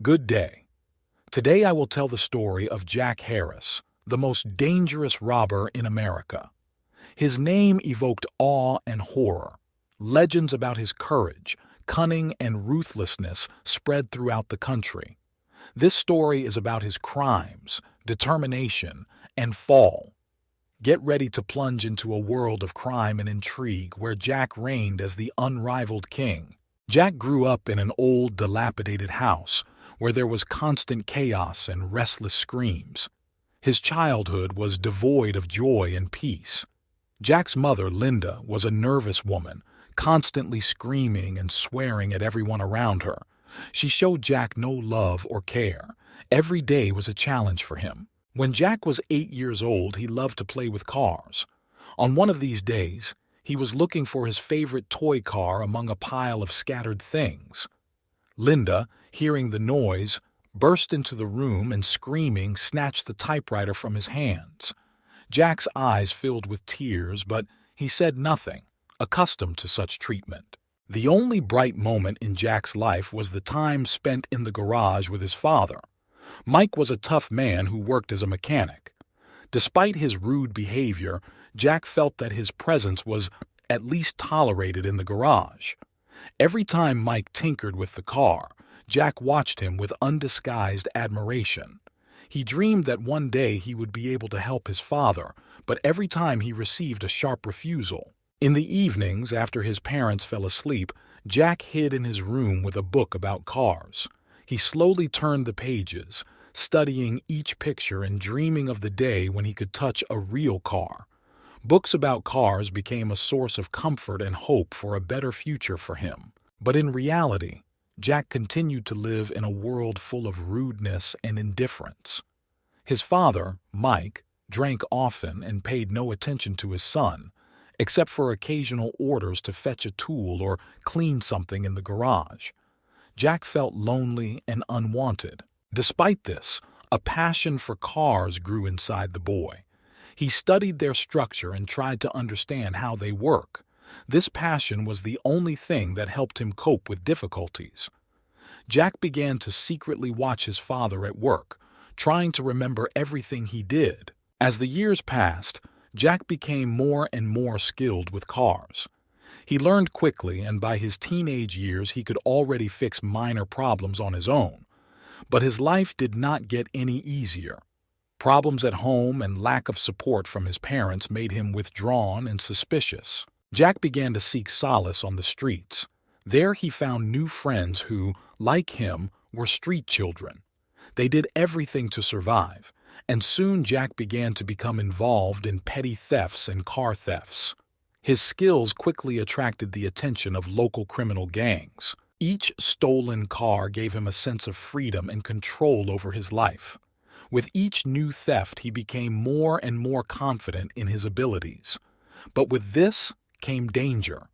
Good day. Today I will tell the story of Jack Harris, the most dangerous robber in America. His name evoked awe and horror. Legends about his courage, cunning, and ruthlessness spread throughout the country. This story is about his crimes, determination, and fall. Get ready to plunge into a world of crime and intrigue where Jack reigned as the unrivaled king. Jack grew up in an old, dilapidated house where there was constant chaos and restless screams. His childhood was devoid of joy and peace. Jack's mother, Linda, was a nervous woman, constantly screaming and swearing at everyone around her. She showed Jack no love or care. Every day was a challenge for him. When Jack was 8 years old, he loved to play with cars. On one of these days, he was looking for his favorite toy car among a pile of scattered things. Linda, hearing the noise, burst into the room and screaming, snatched the typewriter from his hands. Jack's eyes filled with tears, but he said nothing, accustomed to such treatment. The only bright moment in Jack's life was the time spent in the garage with his father. Mike was a tough man who worked as a mechanic. Despite his rude behavior, Jack felt that his presence was at least tolerated in the garage. Every time Mike tinkered with the car, Jack watched him with undisguised admiration. He dreamed that one day he would be able to help his father, but every time he received a sharp refusal. In the evenings, after his parents fell asleep, Jack hid in his room with a book about cars. He slowly turned the pages, studying each picture and dreaming of the day when he could touch a real car. Books about cars became a source of comfort and hope for a better future for him. But in reality, Jack continued to live in a world full of rudeness and indifference. His father, Mike, drank often and paid no attention to his son, except for occasional orders to fetch a tool or clean something in the garage. Jack felt lonely and unwanted. Despite this, a passion for cars grew inside the boy. He studied their structure and tried to understand how they work. This passion was the only thing that helped him cope with difficulties. Jack began to secretly watch his father at work, trying to remember everything he did. As the years passed, Jack became more and more skilled with cars. He learned quickly, and by his teenage years he could already fix minor problems on his own. But his life did not get any easier. Problems at home and lack of support from his parents made him withdrawn and suspicious. Jack began to seek solace on the streets. There he found new friends who, like him, were street children. They did everything to survive, and soon Jack began to become involved in petty thefts and car thefts. His skills quickly attracted the attention of local criminal gangs. Each stolen car gave him a sense of freedom and control over his life. With each new theft, he became more and more confident in his abilities. But with this came danger.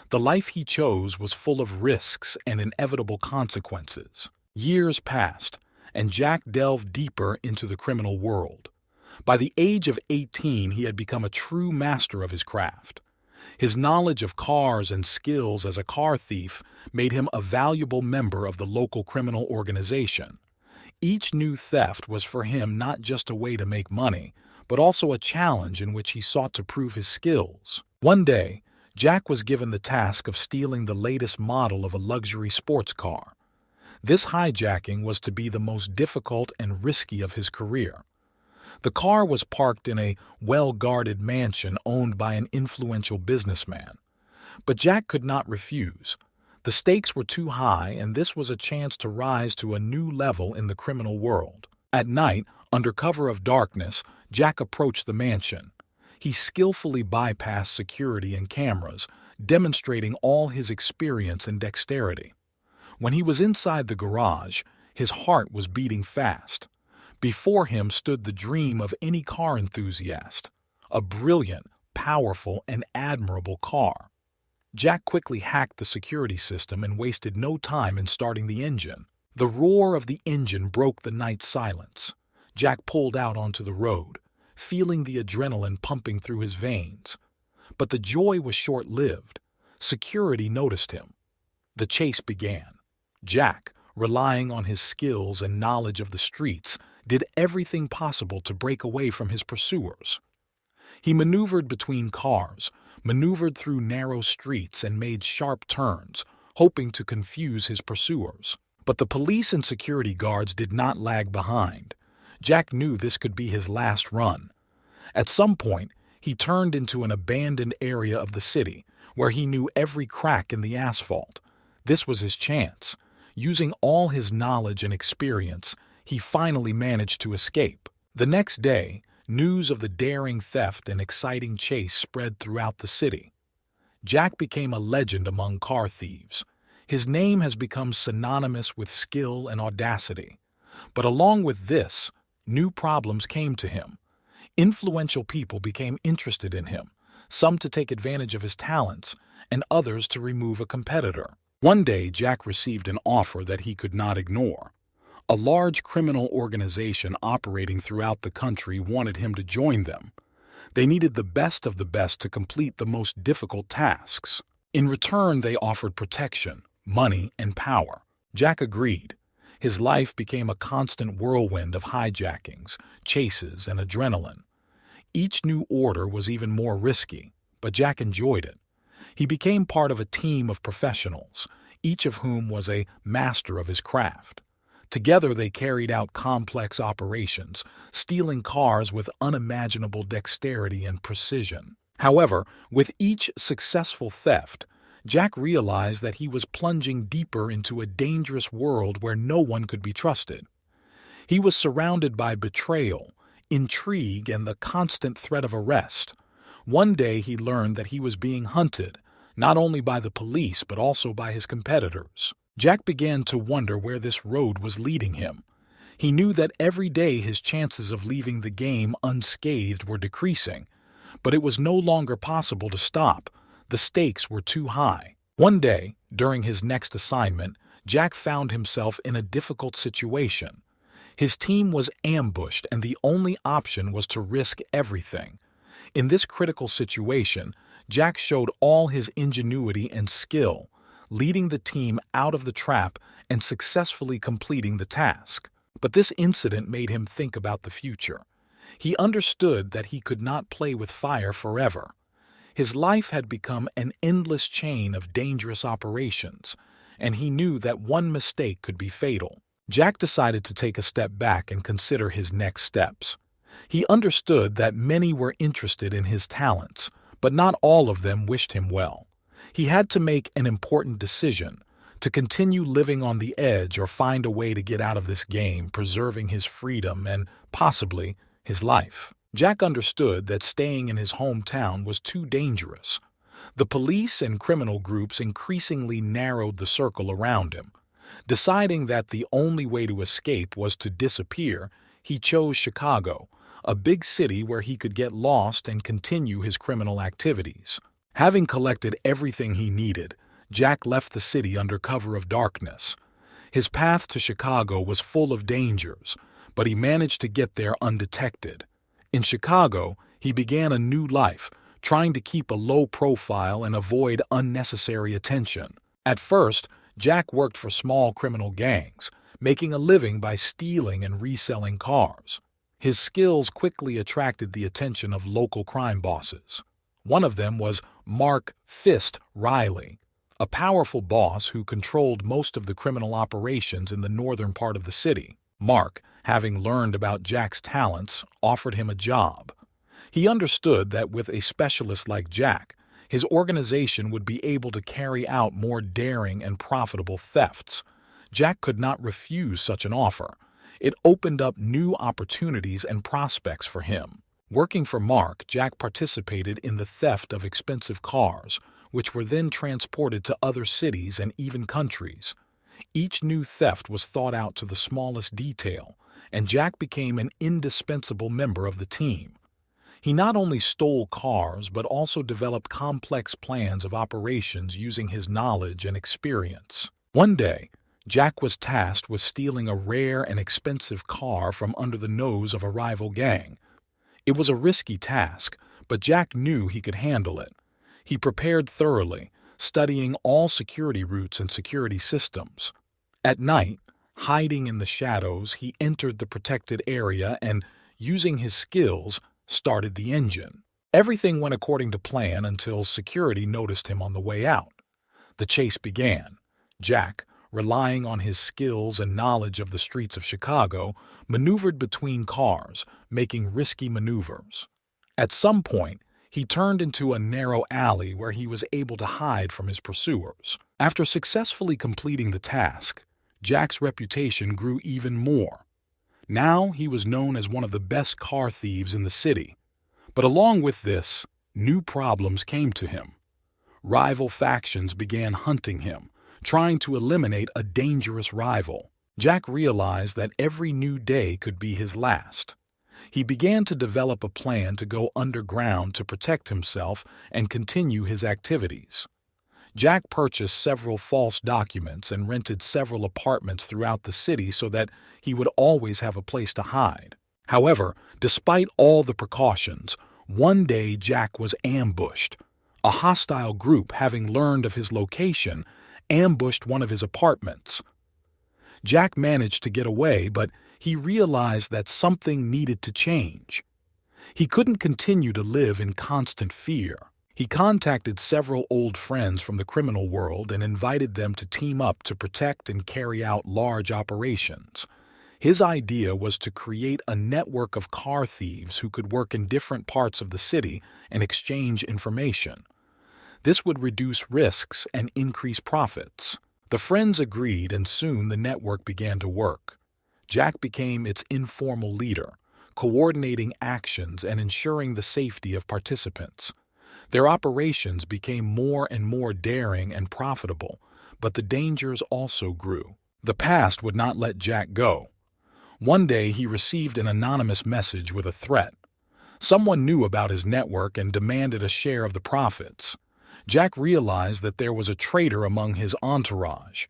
The life he chose was full of risks and inevitable consequences. Years passed, and Jack delved deeper into the criminal world. By the age of 18, he had become a true master of his craft. His knowledge of cars and skills as a car thief made him a valuable member of the local criminal organization. Each new theft was for him not just a way to make money, but also a challenge in which he sought to prove his skills. One day, Jack was given the task of stealing the latest model of a luxury sports car. This hijacking was to be the most difficult and risky of his career. The car was parked in a well-guarded mansion owned by an influential businessman. But Jack could not refuse. The stakes were too high, and this was a chance to rise to a new level in the criminal world. At night, under cover of darkness, Jack approached the mansion. He skillfully bypassed security and cameras, demonstrating all his experience and dexterity. When he was inside the garage, his heart was beating fast. Before him stood the dream of any car enthusiast, a brilliant, powerful, and admirable car. Jack quickly hacked the security system and wasted no time in starting the engine. The roar of the engine broke the night silence. Jack pulled out onto the road, feeling the adrenaline pumping through his veins. But the joy was short-lived. Security noticed him. The chase began. Jack, relying on his skills and knowledge of the streets, did everything possible to break away from his pursuers. He maneuvered between cars, maneuvered through narrow streets, and made sharp turns, hoping to confuse his pursuers. But the police and security guards did not lag behind. Jack knew this could be his last run. At some point, he turned into an abandoned area of the city, where he knew every crack in the asphalt. This was his chance. Using all his knowledge and experience, he finally managed to escape. The next day, news of the daring theft and exciting chase spread throughout the city. Jack became a legend among car thieves. His name has become synonymous with skill and audacity. But along with this, new problems came to him. Influential people became interested in him, some to take advantage of his talents, and others to remove a competitor. One day, Jack received an offer that he could not ignore. A large criminal organization operating throughout the country wanted him to join them. They needed the best of the best to complete the most difficult tasks. In return, they offered protection, money, and power. Jack agreed. His life became a constant whirlwind of hijackings, chases, and adrenaline. Each new order was even more risky, but Jack enjoyed it. He became part of a team of professionals, each of whom was a master of his craft. Together they carried out complex operations, stealing cars with unimaginable dexterity and precision. However, with each successful theft, Jack realized that he was plunging deeper into a dangerous world where no one could be trusted. He was surrounded by betrayal, intrigue, and the constant threat of arrest. One day he learned that he was being hunted, not only by the police but also by his competitors. Jack began to wonder where this road was leading him. He knew that every day his chances of leaving the game unscathed were decreasing, but it was no longer possible to stop. The stakes were too high. One day, during his next assignment, Jack found himself in a difficult situation. His team was ambushed, and the only option was to risk everything. In this critical situation, Jack showed all his ingenuity and skill, leading the team out of the trap and successfully completing the task. But this incident made him think about the future. He understood that he could not play with fire forever. His life had become an endless chain of dangerous operations, and he knew that one mistake could be fatal. Jack decided to take a step back and consider his next steps. He understood that many were interested in his talents, but not all of them wished him well. He had to make an important decision: to continue living on the edge or find a way to get out of this game, preserving his freedom and, possibly, his life. Jack understood that staying in his hometown was too dangerous. The police and criminal groups increasingly narrowed the circle around him. Deciding that the only way to escape was to disappear, he chose Chicago, a big city where he could get lost and continue his criminal activities. Having collected everything he needed, Jack left the city under cover of darkness. His path to Chicago was full of dangers, but he managed to get there undetected. In Chicago, he began a new life, trying to keep a low profile and avoid unnecessary attention. At first, Jack worked for small criminal gangs, making a living by stealing and reselling cars. His skills quickly attracted the attention of local crime bosses. One of them was Mark "Fist" Riley, a powerful boss who controlled most of the criminal operations in the northern part of the city. Mark, having learned about Jack's talents, offered him a job. He understood that with a specialist like Jack, his organization would be able to carry out more daring and profitable thefts. Jack could not refuse such an offer. It opened up new opportunities and prospects for him. Working for Mark, Jack participated in the theft of expensive cars, which were then transported to other cities and even countries. Each new theft was thought out to the smallest detail, and Jack became an indispensable member of the team. He not only stole cars but also developed complex plans of operations using his knowledge and experience. One day, Jack was tasked with stealing a rare and expensive car from under the nose of a rival gang. It was a risky task, but Jack knew he could handle it. He prepared thoroughly, studying all security routes and security systems. At night, Hiding in the shadows, he entered the protected area and, using his skills, started the engine. Everything went according to plan until security noticed him on the way out. The chase began. Jack, relying on his skills and knowledge of the streets of Chicago, maneuvered between cars, making risky maneuvers. At some point, he turned into a narrow alley where he was able to hide from his pursuers. After successfully completing the task, Jack's reputation grew even more. Now he was known as one of the best car thieves in the city. But along with this, new problems came to him. Rival factions began hunting him, trying to eliminate a dangerous rival. Jack realized that every new day could be his last. He began to develop a plan to go underground to protect himself and continue his activities. Jack purchased several false documents and rented several apartments throughout the city so that he would always have a place to hide. However, despite all the precautions, one day Jack was ambushed. A hostile group, having learned of his location, ambushed one of his apartments. Jack managed to get away, but he realized that something needed to change. He couldn't continue to live in constant fear. He contacted several old friends from the criminal world and invited them to team up to protect and carry out large operations. His idea was to create a network of car thieves who could work in different parts of the city and exchange information. This would reduce risks and increase profits. The friends agreed, and soon the network began to work. Jack became its informal leader, coordinating actions and ensuring the safety of participants. Their operations became more and more daring and profitable, but the dangers also grew. The past would not let Jack go. One day he received an anonymous message with a threat. Someone knew about his network and demanded a share of the profits. Jack realized that there was a traitor among his entourage.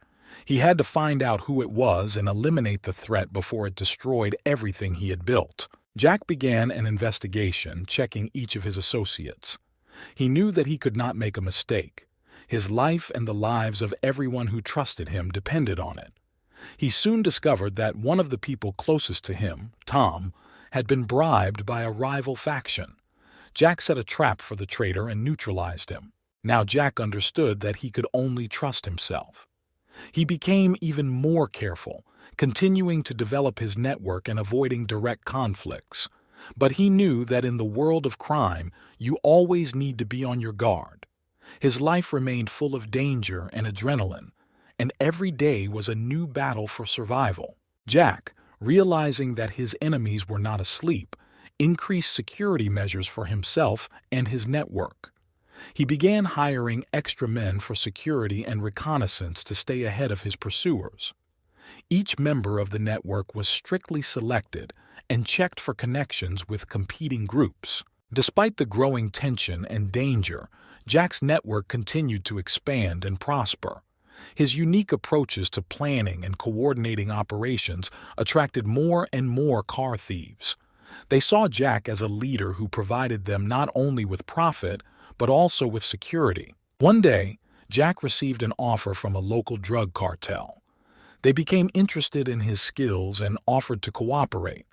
He had to find out who it was and eliminate the threat before it destroyed everything he had built. Jack began an investigation, checking each of his associates. He knew that he could not make a mistake. His life and the lives of everyone who trusted him depended on it. He soon discovered that one of the people closest to him, Tom, had been bribed by a rival faction. Jack set a trap for the traitor and neutralized him. Now Jack understood that he could only trust himself. He became even more careful, continuing to develop his network and avoiding direct conflicts. But he knew that in the world of crime, you always need to be on your guard. His life remained full of danger and adrenaline, and every day was a new battle for survival. Jack, realizing that his enemies were not asleep, increased security measures for himself and his network. He began hiring extra men for security and reconnaissance to stay ahead of his pursuers. Each member of the network was strictly selected and checked for connections with competing groups. Despite the growing tension and danger, Jack's network continued to expand and prosper. His unique approaches to planning and coordinating operations attracted more and more car thieves. They saw Jack as a leader who provided them not only with profit, but also with security. One day, Jack received an offer from a local drug cartel. They became interested in his skills and offered to cooperate.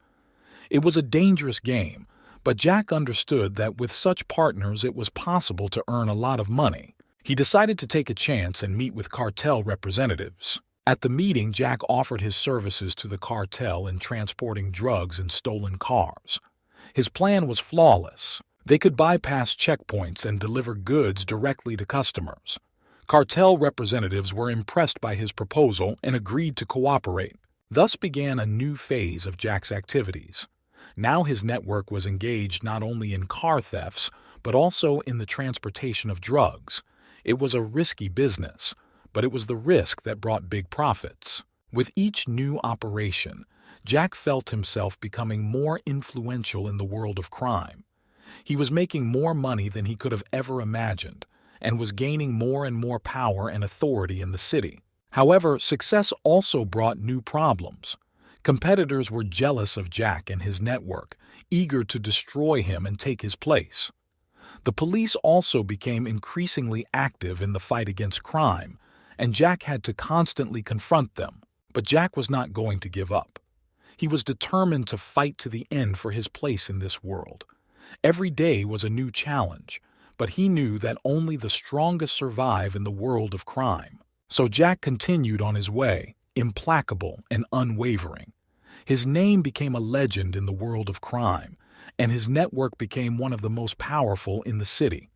It was a dangerous game, but Jack understood that with such partners it was possible to earn a lot of money. He decided to take a chance and meet with cartel representatives. At the meeting, Jack offered his services to the cartel in transporting drugs in stolen cars. His plan was flawless. They could bypass checkpoints and deliver goods directly to customers. Cartel representatives were impressed by his proposal and agreed to cooperate. Thus began a new phase of Jack's activities. Now his network was engaged not only in car thefts, but also in the transportation of drugs. It was a risky business, but it was the risk that brought big profits. With each new operation, Jack felt himself becoming more influential in the world of crime. He was making more money than he could have ever imagined, and was gaining more and more power and authority in the city. However, success also brought new problems. Competitors were jealous of Jack and his network, eager to destroy him and take his place. The police also became increasingly active in the fight against crime, and Jack had to constantly confront them. But Jack was not going to give up. He was determined to fight to the end for his place in this world. Every day was a new challenge, but he knew that only the strongest survive in the world of crime. So Jack continued on his way, implacable and unwavering. His name became a legend in the world of crime, and his network became one of the most powerful in the city.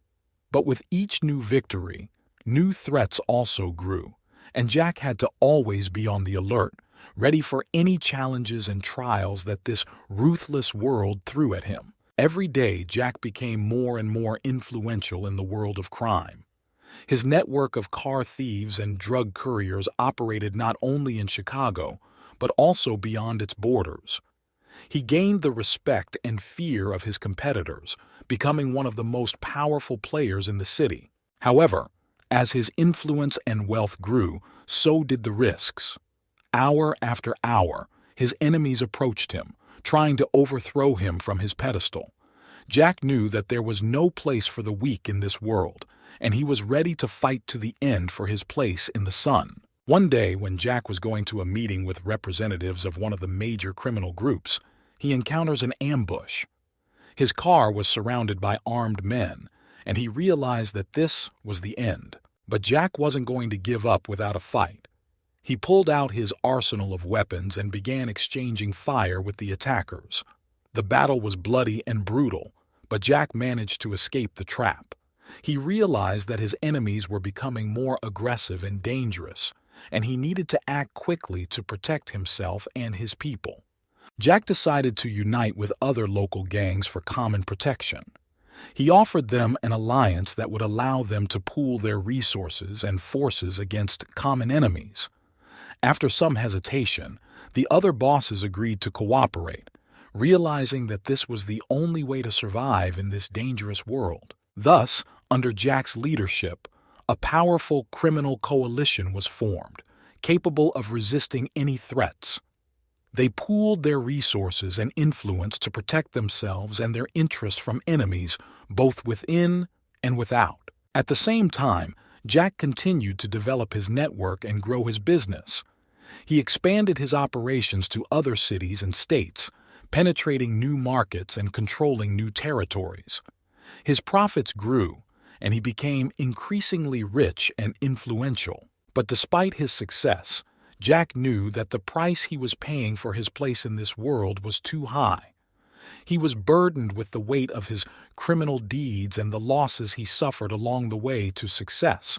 But with each new victory, new threats also grew, and Jack had to always be on the alert, ready for any challenges and trials that this ruthless world threw at him. Every day, Jack became more and more influential in the world of crime. His network of car thieves and drug couriers operated not only in Chicago, but also beyond its borders. He gained the respect and fear of his competitors, becoming one of the most powerful players in the city. However, as his influence and wealth grew, so did the risks. Hour after hour, his enemies approached him, trying to overthrow him from his pedestal. Jack knew that there was no place for the weak in this world, and he was ready to fight to the end for his place in the sun. One day, when Jack was going to a meeting with representatives of one of the major criminal groups, he encounters an ambush. His car was surrounded by armed men, and he realized that this was the end. But Jack wasn't going to give up without a fight. He pulled out his arsenal of weapons and began exchanging fire with the attackers. The battle was bloody and brutal, but Jack managed to escape the trap. He realized that his enemies were becoming more aggressive and dangerous, and he needed to act quickly to protect himself and his people. Jack decided to unite with other local gangs for common protection. He offered them an alliance that would allow them to pool their resources and forces against common enemies. After some hesitation, the other bosses agreed to cooperate, realizing that this was the only way to survive in this dangerous world. Thus, under Jack's leadership, a powerful criminal coalition was formed, capable of resisting any threats. They pooled their resources and influence to protect themselves and their interests from enemies, both within and without. At the same time, Jack continued to develop his network and grow his business. He expanded his operations to other cities and states, penetrating new markets and controlling new territories. His profits grew, and he became increasingly rich and influential. But despite his success, Jack knew that the price he was paying for his place in this world was too high. He was burdened with the weight of his criminal deeds and the losses he suffered along the way to success.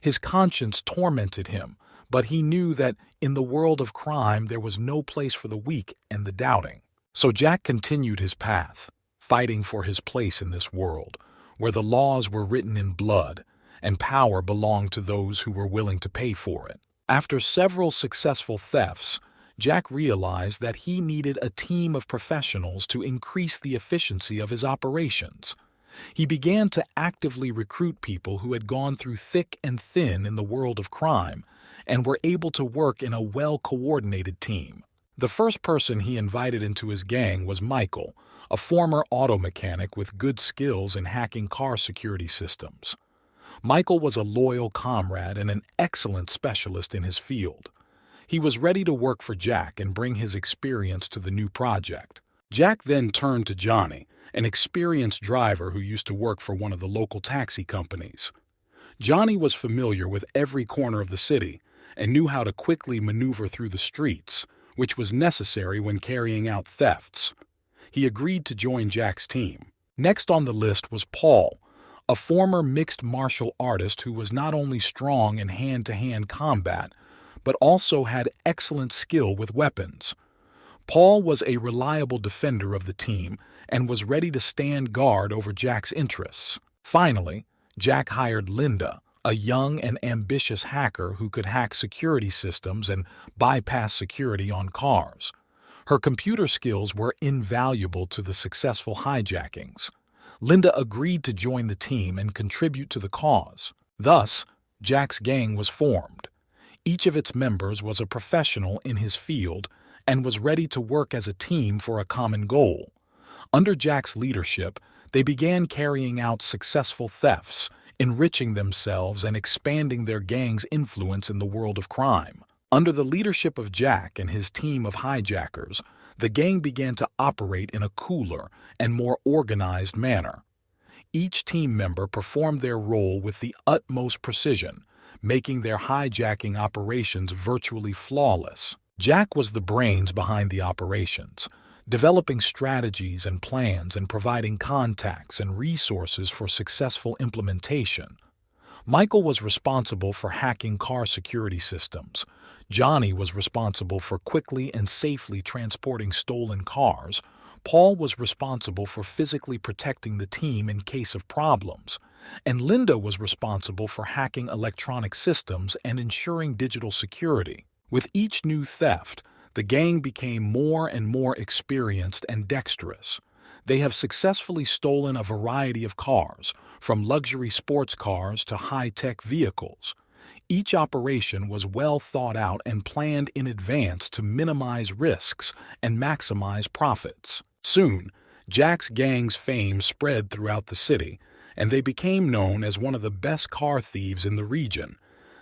His conscience tormented him, but he knew that in the world of crime there was no place for the weak and the doubting. So Jack continued his path, fighting for his place in this world, where the laws were written in blood and power belonged to those who were willing to pay for it. After several successful thefts, Jack realized that he needed a team of professionals to increase the efficiency of his operations. He began to actively recruit people who had gone through thick and thin in the world of crime and were able to work in a well-coordinated team. The first person he invited into his gang was Michael, a former auto mechanic with good skills in hacking car security systems. Michael was a loyal comrade and an excellent specialist in his field. He was ready to work for Jack and bring his experience to the new project. Jack then turned to Johnny, an experienced driver who used to work for one of the local taxi companies. Johnny was familiar with every corner of the city and knew how to quickly maneuver through the streets, which was necessary when carrying out thefts. He agreed to join Jack's team. Next on the list was Paul, a former mixed martial artist who was not only strong in hand-to-hand combat, but also had excellent skill with weapons. Paul was a reliable defender of the team and was ready to stand guard over Jack's interests. Finally, Jack hired Linda, a young and ambitious hacker who could hack security systems and bypass security on cars. Her computer skills were invaluable to the successful hijackings. Linda agreed to join the team and contribute to the cause. Thus, Jack's gang was formed. Each of its members was a professional in his field and was ready to work as a team for a common goal. Under Jack's leadership, they began carrying out successful thefts, enriching themselves and expanding their gang's influence in the world of crime. Under the leadership of Jack and his team of hijackers, the gang began to operate in a cooler and more organized manner. Each team member performed their role with the utmost precision, making their hijacking operations virtually flawless. Jack was the brains behind the operations, developing strategies and plans and providing contacts and resources for successful implementation. Michael was responsible for hacking car security systems. Johnny was responsible for quickly and safely transporting stolen cars. Paul was responsible for physically protecting the team in case of problems. And Linda was responsible for hacking electronic systems and ensuring digital security. With each new theft, the gang became more and more experienced and dexterous. They have successfully stolen a variety of cars, from luxury sports cars to high-tech vehicles. Each operation was well thought out and planned in advance to minimize risks and maximize profits. Soon, Jack's gang's fame spread throughout the city, and they became known as one of the best car thieves in the region.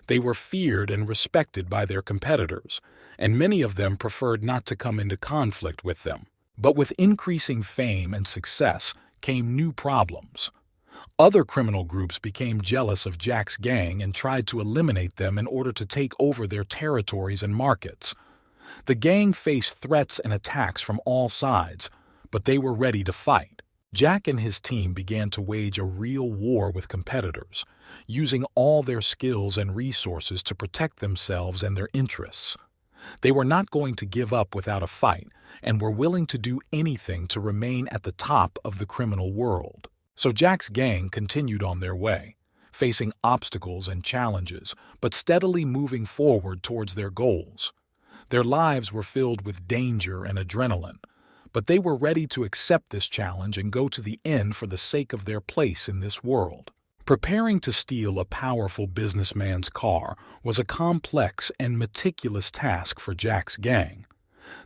They were feared and respected by their competitors, and many of them preferred not to come into conflict with them. But with increasing fame and success came new problems. Other criminal groups became jealous of Jack's gang and tried to eliminate them in order to take over their territories and markets. The gang faced threats and attacks from all sides, but they were ready to fight. Jack and his team began to wage a real war with competitors, using all their skills and resources to protect themselves and their interests. They were not going to give up without a fight and were willing to do anything to remain at the top of the criminal world. So Jack's gang continued on their way, facing obstacles and challenges, but steadily moving forward towards their goals. Their lives were filled with danger and adrenaline, but they were ready to accept this challenge and go to the end for the sake of their place in this world. Preparing to steal a powerful businessman's car was a complex and meticulous task for Jack's gang.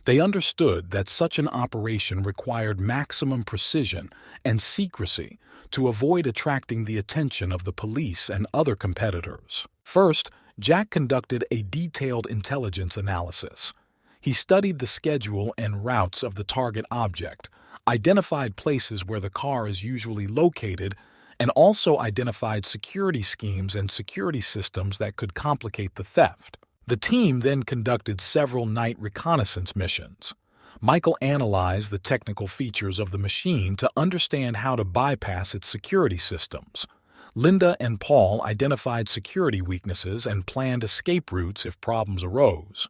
They understood that such an operation required maximum precision and secrecy to avoid attracting the attention of the police and other competitors. First, Jack conducted a detailed intelligence analysis. He studied the schedule and routes of the target object, identified places where the car is usually located, and also identified security schemes and security systems that could complicate the theft. The team then conducted several night reconnaissance missions. Michael analyzed the technical features of the machine to understand how to bypass its security systems. Linda and Paul identified security weaknesses and planned escape routes if problems arose.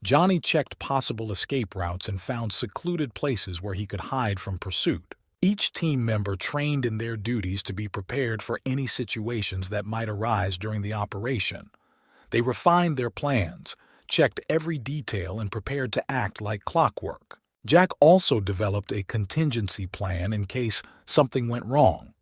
Johnny checked possible escape routes and found secluded places where he could hide from pursuit. Each team member trained in their duties to be prepared for any situations that might arise during the operation. They refined their plans, checked every detail, and prepared to act like clockwork. Jack also developed a contingency plan in case something went wrong.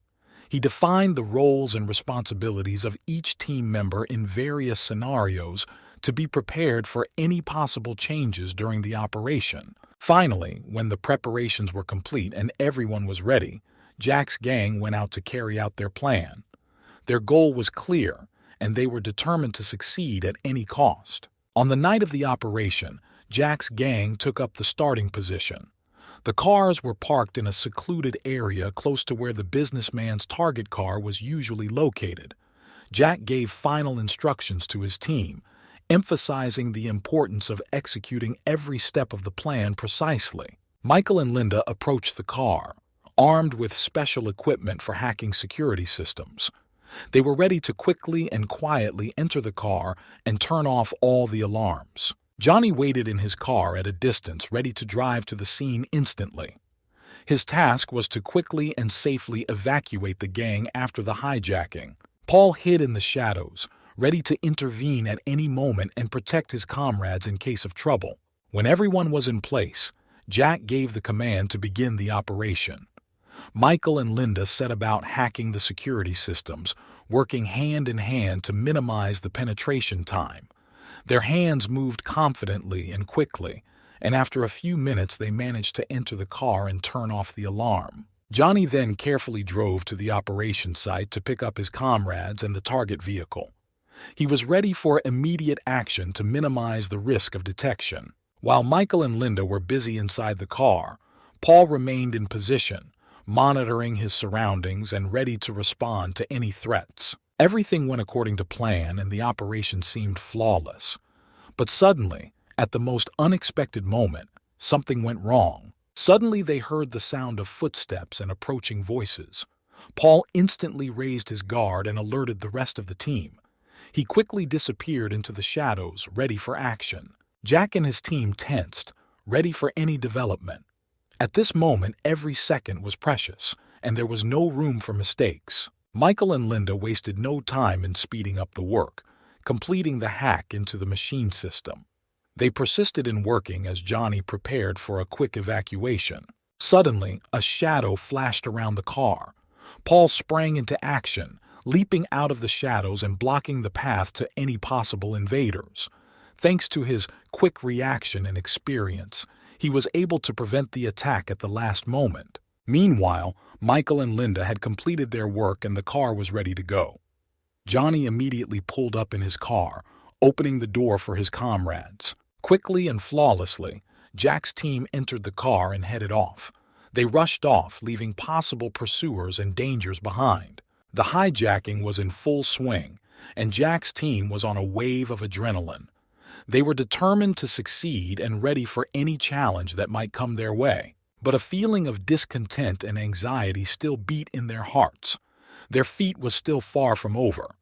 He defined the roles and responsibilities of each team member in various scenarios to be prepared for any possible changes during the operation. Finally, when the preparations were complete and everyone was ready, Jack's gang went out to carry out their plan. Their goal was clear, and they were determined to succeed at any cost. On the night of the operation, Jack's gang took up the starting position. The cars were parked in a secluded area close to where the businessman's target car was usually located. Jack gave final instructions to his team, emphasizing the importance of executing every step of the plan precisely. Michael and Linda approached the car, armed with special equipment for hacking security systems. They were ready to quickly and quietly enter the car and turn off all the alarms. Johnny waited in his car at a distance, ready to drive to the scene instantly. His task was to quickly and safely evacuate the gang after the hijacking. Paul hid in the shadows, ready to intervene at any moment and protect his comrades in case of trouble. When everyone was in place, Jack gave the command to begin the operation. Michael and Linda set about hacking the security systems, working hand in hand to minimize the penetration time. Their hands moved confidently and quickly, and after a few minutes they managed to enter the car and turn off the alarm. Johnny then carefully drove to the operation site to pick up his comrades and the target vehicle. He was ready for immediate action to minimize the risk of detection. While Michael and Linda were busy inside the car, Paul remained in position, monitoring his surroundings and ready to respond to any threats. Everything went according to plan and the operation seemed flawless. But suddenly, at the most unexpected moment, something went wrong. Suddenly they heard the sound of footsteps and approaching voices. Paul instantly raised his guard and alerted the rest of the team. He quickly disappeared into the shadows, ready for action. Jack and his team tensed, ready for any development. At this moment, every second was precious, and there was no room for mistakes. Michael and Linda wasted no time in speeding up the work, completing the hack into the machine system. They persisted in working as Johnny prepared for a quick evacuation. Suddenly, a shadow flashed around the car. Paul sprang into action, leaping out of the shadows and blocking the path to any possible invaders. Thanks to his quick reaction and experience, he was able to prevent the attack at the last moment. Meanwhile, Michael and Linda had completed their work and the car was ready to go. Johnny immediately pulled up in his car, opening the door for his comrades. Quickly and flawlessly, Jack's team entered the car and headed off. They rushed off, leaving possible pursuers and dangers behind. The hijacking was in full swing, and Jack's team was on a wave of adrenaline. They were determined to succeed and ready for any challenge that might come their way. But a feeling of discontent and anxiety still beat in their hearts. Their feat was still far from over.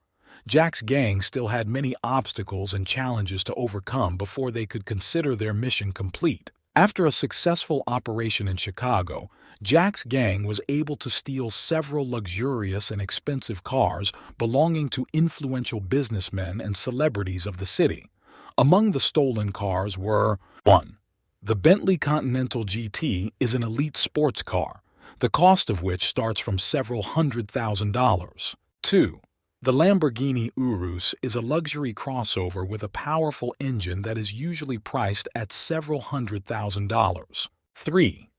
Jack's gang still had many obstacles and challenges to overcome before they could consider their mission complete. After a successful operation in Chicago, Jack's gang was able to steal several luxurious and expensive cars belonging to influential businessmen and celebrities of the city. Among the stolen cars were 1. The Bentley Continental GT is an elite sports car, the cost of which starts from several $100,000. 2. The Lamborghini Urus is a luxury crossover with a powerful engine that is usually priced at several $100,000. 3.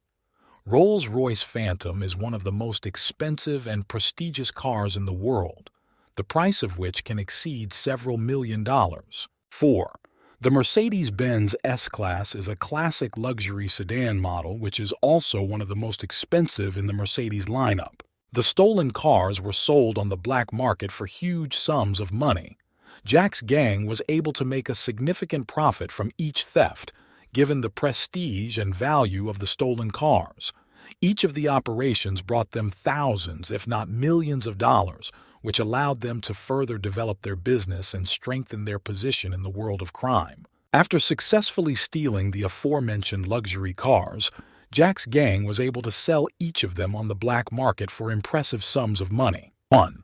Rolls-Royce Phantom is one of the most expensive and prestigious cars in the world, the price of which can exceed several $1,000,000. 4. The Mercedes-Benz S-Class is a classic luxury sedan model which is also one of the most expensive in the Mercedes lineup. The stolen cars were sold on the black market for huge sums of money. Jack's gang was able to make a significant profit from each theft, given the prestige and value of the stolen cars. Each of the operations brought them thousands, if not millions of dollars, which allowed them to further develop their business and strengthen their position in the world of crime. After successfully stealing the aforementioned luxury cars, Jack's gang was able to sell each of them on the black market for impressive sums of money. 1.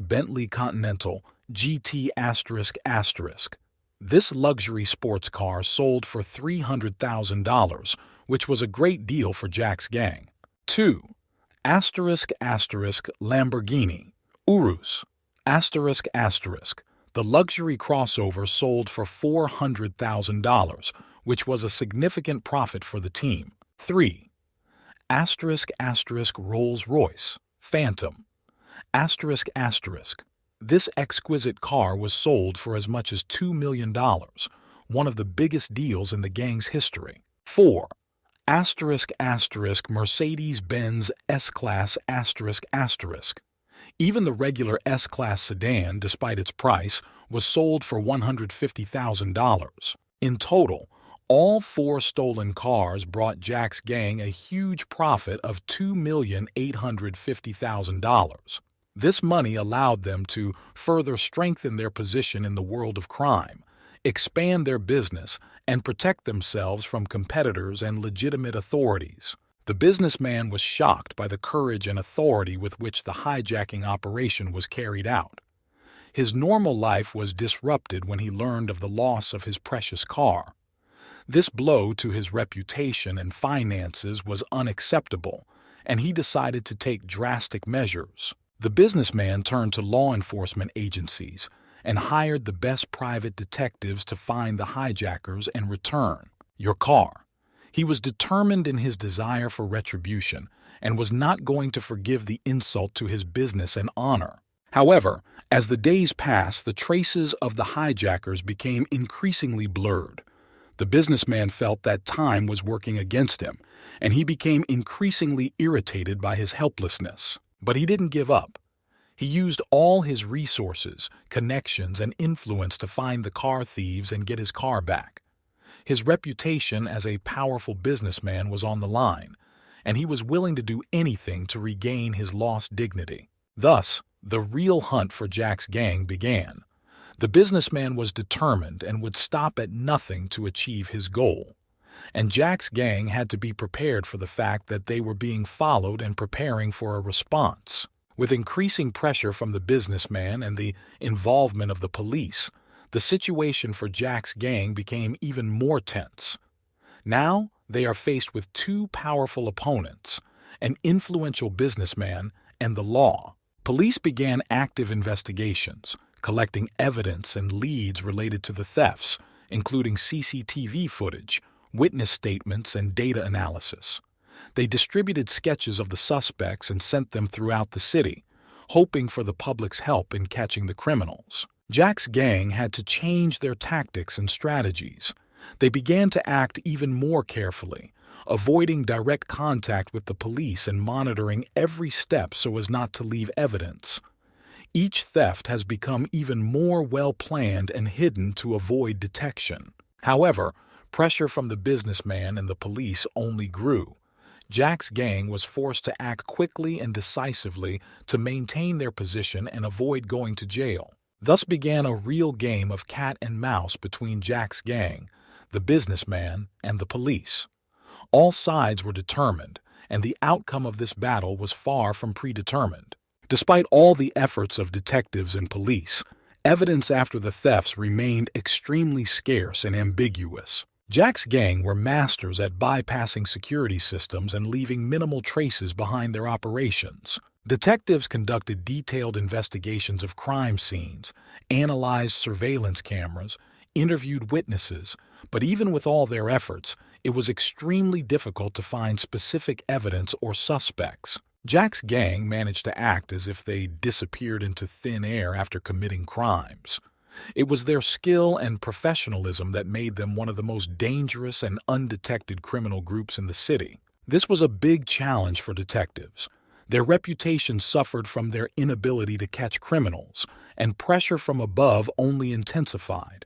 Bentley Continental GT ***. This luxury sports car sold for $300,000, which was a great deal for Jack's gang. 2. Lamborghini Urus ***. The luxury crossover sold for $400,000, which was a significant profit for the team. 3. Rolls-Royce Phantom ***. This exquisite car was sold for as much as $2 million, one of the biggest deals in the gang's history. 4. Mercedes-Benz S-Class ***. Even the regular S-Class sedan, despite its price, was sold for $150,000. In total, all 4 stolen cars brought Jack's gang a huge profit of $2,850,000. This money allowed them to further strengthen their position in the world of crime, expand their business, and protect themselves from competitors and legitimate authorities. The businessman was shocked by the courage and authority with which the hijacking operation was carried out. His normal life was disrupted when he learned of the loss of his precious car. This blow to his reputation and finances was unacceptable, and he decided to take drastic measures. The businessman turned to law enforcement agencies and hired the best private detectives to find the hijackers and return your car. He was determined in his desire for retribution and was not going to forgive the insult to his business and honor. However, as the days passed, the traces of the hijackers became increasingly blurred. The businessman felt that time was working against him, and he became increasingly irritated by his helplessness. But he didn't give up. He used all his resources, connections, and influence to find the car thieves and get his car back. His reputation as a powerful businessman was on the line, and he was willing to do anything to regain his lost dignity. Thus, the real hunt for Jack's gang began. The businessman was determined and would stop at nothing to achieve his goal. And Jack's gang had to be prepared for the fact that they were being followed and preparing for a response. With increasing pressure from the businessman and the involvement of the police, the situation for Jack's gang became even more tense. Now, they are faced with two powerful opponents, an influential businessman and the law. Police began active investigations, collecting evidence and leads related to the thefts, including CCTV footage, witness statements, and data analysis. They distributed sketches of the suspects and sent them throughout the city, hoping for the public's help in catching the criminals. Jack's gang had to change their tactics and strategies. They began to act even more carefully, avoiding direct contact with the police and monitoring every step so as not to leave evidence. Each theft has become even more well-planned and hidden to avoid detection. However, pressure from the businessman and the police only grew. Jack's gang was forced to act quickly and decisively to maintain their position and avoid going to jail. Thus began a real game of cat and mouse between Jack's gang, the businessman, and the police. All sides were determined, and the outcome of this battle was far from predetermined. Despite all the efforts of detectives and police, evidence after the thefts remained extremely scarce and ambiguous. Jack's gang were masters at bypassing security systems and leaving minimal traces behind their operations. Detectives conducted detailed investigations of crime scenes, analyzed surveillance cameras, interviewed witnesses, but even with all their efforts, it was extremely difficult to find specific evidence or suspects. Jack's gang managed to act as if they disappeared into thin air after committing crimes. It was their skill and professionalism that made them one of the most dangerous and undetected criminal groups in the city. This was a big challenge for detectives. Their reputation suffered from their inability to catch criminals, and pressure from above only intensified.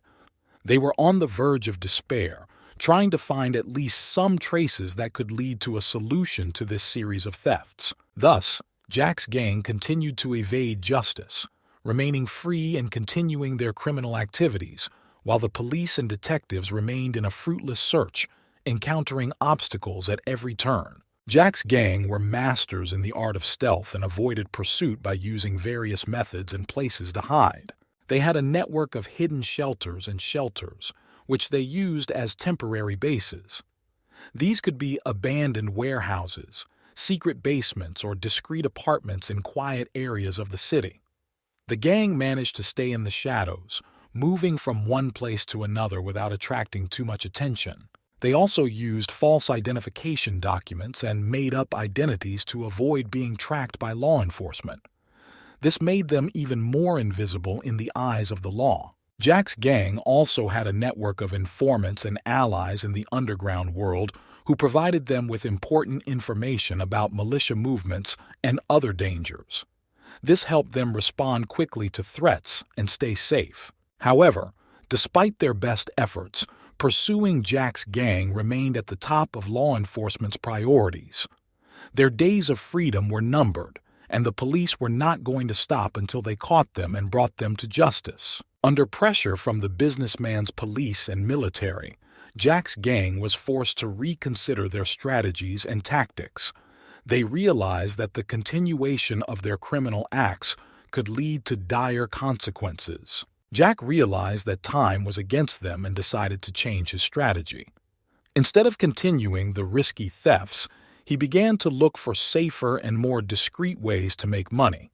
They were on the verge of despair, trying to find at least some traces that could lead to a solution to this series of thefts. Thus, Jack's gang continued to evade justice, remaining free and continuing their criminal activities, while the police and detectives remained in a fruitless search, encountering obstacles at every turn. Jack's gang were masters in the art of stealth and avoided pursuit by using various methods and places to hide. They had a network of hidden shelters and shelters, which they used as temporary bases. These could be abandoned warehouses, secret basements, or discreet apartments in quiet areas of the city. The gang managed to stay in the shadows, moving from one place to another without attracting too much attention. They also used false identification documents and made-up identities to avoid being tracked by law enforcement. This made them even more invisible in the eyes of the law. Jack's gang also had a network of informants and allies in the underground world who provided them with important information about militia movements and other dangers. This helped them respond quickly to threats and stay safe. However, despite their best efforts, pursuing Jack's gang remained at the top of law enforcement's priorities. Their days of freedom were numbered, and the police were not going to stop until they caught them and brought them to justice. Under pressure from the businessman's police and military, Jack's gang was forced to reconsider their strategies and tactics. They realized that the continuation of their criminal acts could lead to dire consequences. Jack realized that time was against them and decided to change his strategy. Instead of continuing the risky thefts, he began to look for safer and more discreet ways to make money.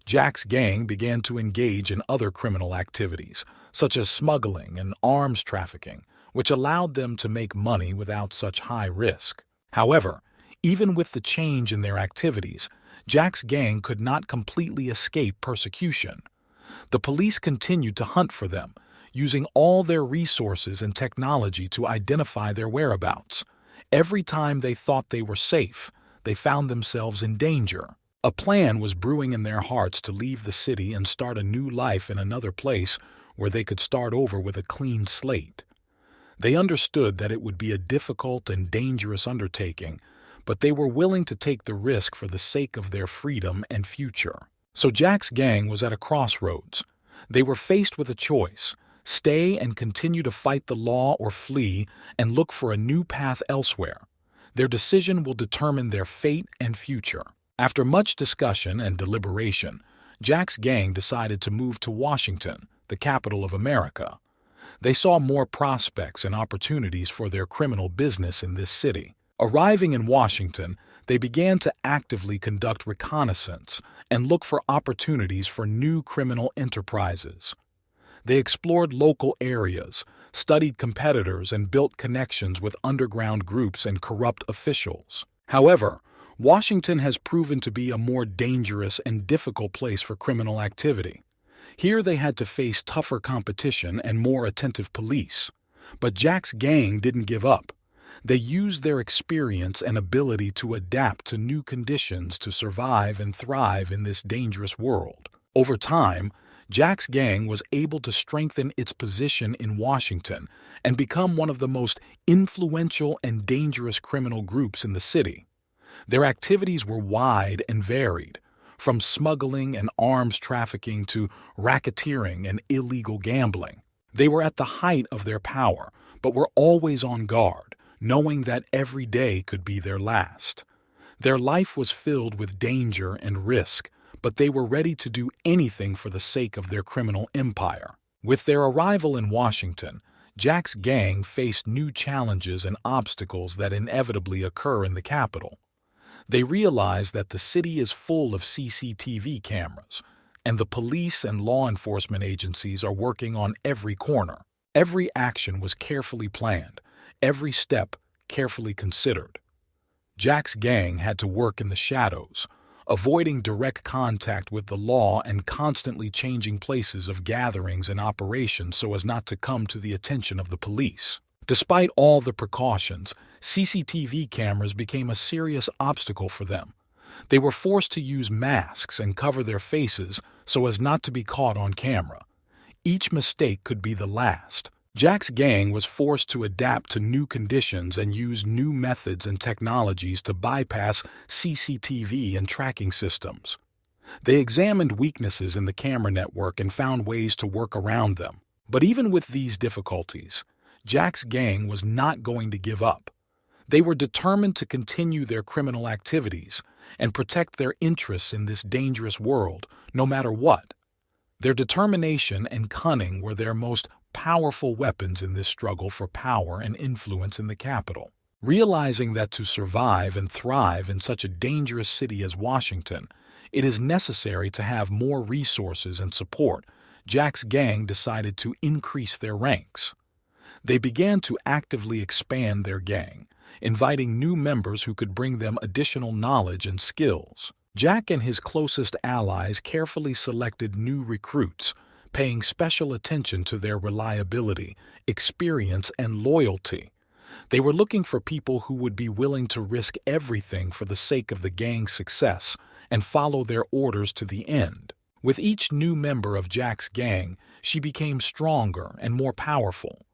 Jack's gang began to engage in other criminal activities, such as smuggling and arms trafficking, which allowed them to make money without such high risk. However, even with the change in their activities, Jack's gang could not completely escape persecution. The police continued to hunt for them, using all their resources and technology to identify their whereabouts. Every time they thought they were safe, they found themselves in danger. A plan was brewing in their hearts to leave the city and start a new life in another place where they could start over with a clean slate. They understood that it would be a difficult and dangerous undertaking, but they were willing to take the risk for the sake of their freedom and future. So Jack's gang was at a crossroads. They were faced with a choice: stay and continue to fight the law, or flee and look for a new path elsewhere. Their decision will determine their fate and future. After much discussion and deliberation, Jack's gang decided to move to Washington, the capital of America. They saw more prospects and opportunities for their criminal business in this city. Arriving in Washington, they began to actively conduct reconnaissance and look for opportunities for new criminal enterprises. They explored local areas, studied competitors, and built connections with underground groups and corrupt officials. However, Washington has proven to be a more dangerous and difficult place for criminal activity. Here they had to face tougher competition and more attentive police. But Jack's gang didn't give up. They used their experience and ability to adapt to new conditions to survive and thrive in this dangerous world. Over time, Jack's gang was able to strengthen its position in Washington and become one of the most influential and dangerous criminal groups in the city. Their activities were wide and varied, from smuggling and arms trafficking to racketeering and illegal gambling. They were at the height of their power, but were always on guard, knowing that every day could be their last. Their life was filled with danger and risk, but they were ready to do anything for the sake of their criminal empire. With their arrival in Washington, Jack's gang faced new challenges and obstacles that inevitably occur in the capital. They realized that the city is full of CCTV cameras, and the police and law enforcement agencies are working on every corner. Every action was carefully planned, every step carefully considered. Jack's gang had to work in the shadows, avoiding direct contact with the law and constantly changing places of gatherings and operations so as not to come to the attention of the police. Despite all the precautions, CCTV cameras became a serious obstacle for them. They were forced to use masks and cover their faces so as not to be caught on camera. Each mistake could be the last. Jack's gang was forced to adapt to new conditions and use new methods and technologies to bypass CCTV and tracking systems. They examined weaknesses in the camera network and found ways to work around them. But even with these difficulties, Jack's gang was not going to give up. They were determined to continue their criminal activities and protect their interests in this dangerous world, no matter what. Their determination and cunning were their most powerful weapons in this struggle for power and influence in the capital. Realizing that to survive and thrive in such a dangerous city as Washington, it is necessary to have more resources and support, Jack's gang decided to increase their ranks. They began to actively expand their gang, inviting new members who could bring them additional knowledge and skills. Jack and his closest allies carefully selected new recruits, paying special attention to their reliability, experience, and loyalty. They were looking for people who would be willing to risk everything for the sake of the gang's success and follow their orders to the end. With each new member of Jack's gang, she became stronger and more powerful.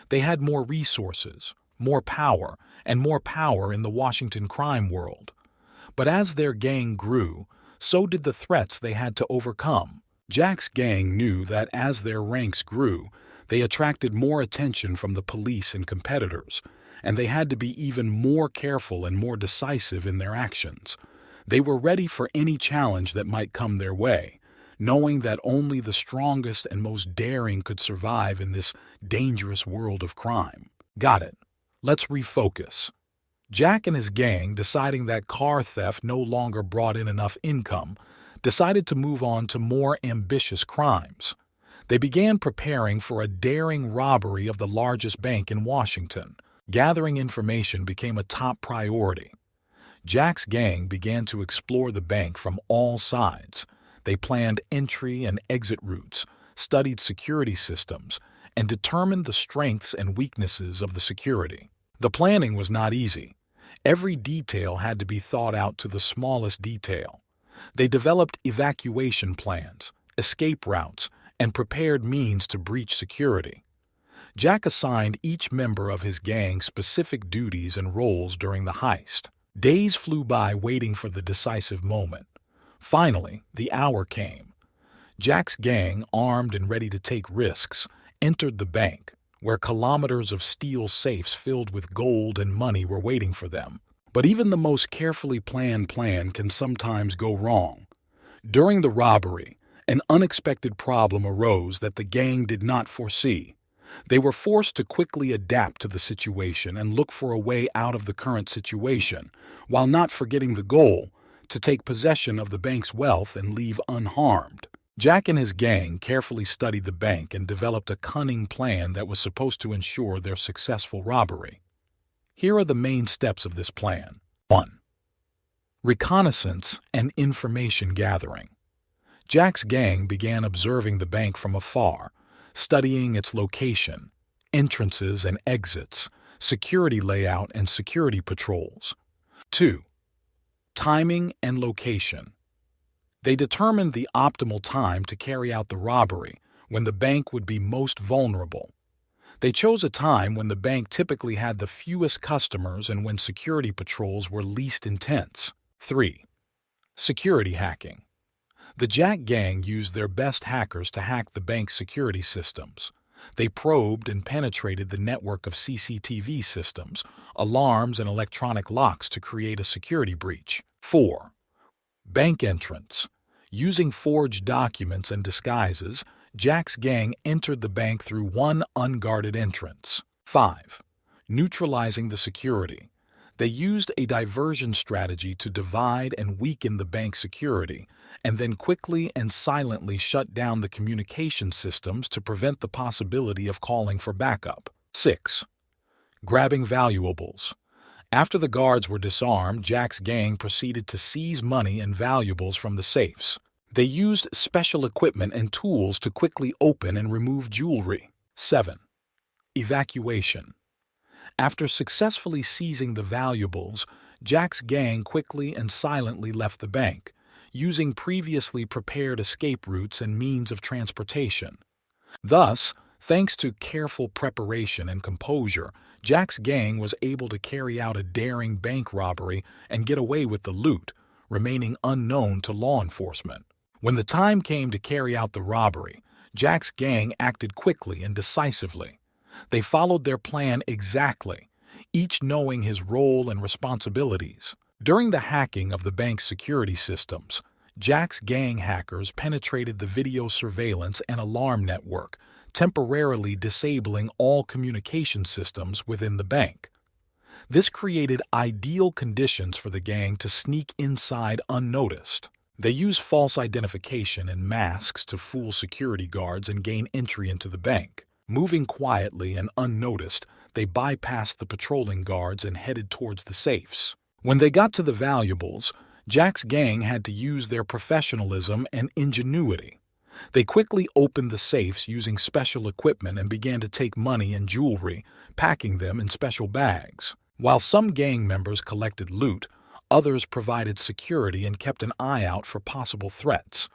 They had more resources, more power, and more power in the Washington crime world. But as their gang grew, so did the threats they had to overcome. Jack's gang knew that as their ranks grew, they attracted more attention from the police and competitors, and they had to be even more careful and more decisive in their actions. They were ready for any challenge that might come their way, knowing that only the strongest and most daring could survive in this dangerous world of crime. Got it. Let's refocus. Jack and his gang, deciding that car theft no longer brought in enough income, decided to move on to more ambitious crimes. They began preparing for a daring robbery of the largest bank in Washington. Gathering information became a top priority. Jack's gang began to explore the bank from all sides. They planned entry and exit routes, studied security systems, and determined the strengths and weaknesses of the security. The planning was not easy. Every detail had to be thought out to the smallest detail. They developed evacuation plans, escape routes, and prepared means to breach security. Jack assigned each member of his gang specific duties and roles during the heist. Days flew by waiting for the decisive moment. Finally, the hour came. Jack's gang, armed and ready to take risks, entered the bank, where kilometers of steel safes filled with gold and money were waiting for them. But even the most carefully planned plan can sometimes go wrong. During the robbery, an unexpected problem arose that the gang did not foresee. They were forced to quickly adapt to the situation and look for a way out of the current situation, while not forgetting the goal, to take possession of the bank's wealth and leave unharmed. Jack and his gang carefully studied the bank and developed a cunning plan that was supposed to ensure their successful robbery. Here are the main steps of this plan. 1. Reconnaissance and information gathering. Jack's gang began observing the bank from afar, studying its location, entrances and exits, security layout and security patrols. 2. Timing and location. They determined the optimal time to carry out the robbery, when the bank would be most vulnerable. They chose a time when the bank typically had the fewest customers and when security patrols were least intense. 3. Security hacking. The Jack gang used their best hackers to hack the bank's security systems. They probed and penetrated the network of CCTV systems, alarms, and electronic locks to create a security breach. 4. Bank entrance. Using forged documents and disguises, Jack's gang entered the bank through one unguarded entrance. 5. Neutralizing the security. They used a diversion strategy to divide and weaken the bank's security, and then quickly and silently shut down the communication systems to prevent the possibility of calling for backup. 6. Grabbing valuables. After the guards were disarmed, Jack's gang proceeded to seize money and valuables from the safes. They used special equipment and tools to quickly open and remove jewelry. 7. Evacuation. After successfully seizing the valuables, Jack's gang quickly and silently left the bank, using previously prepared escape routes and means of transportation. Thus, thanks to careful preparation and composure, Jack's gang was able to carry out a daring bank robbery and get away with the loot, remaining unknown to law enforcement. When the time came to carry out the robbery, Jack's gang acted quickly and decisively. They followed their plan exactly, each knowing his role and responsibilities. During the hacking of the bank's security systems, Jack's gang hackers penetrated the video surveillance and alarm network, temporarily disabling all communication systems within the bank. This created ideal conditions for the gang to sneak inside unnoticed. They used false identification and masks to fool security guards and gain entry into the bank. Moving quietly and unnoticed, they bypassed the patrolling guards and headed towards the safes. When they got to the valuables, Jack's gang had to use their professionalism and ingenuity. They quickly opened the safes using special equipment and began to take money and jewelry, packing them in special bags. While some gang members collected loot, others provided security and kept an eye out for possible threats.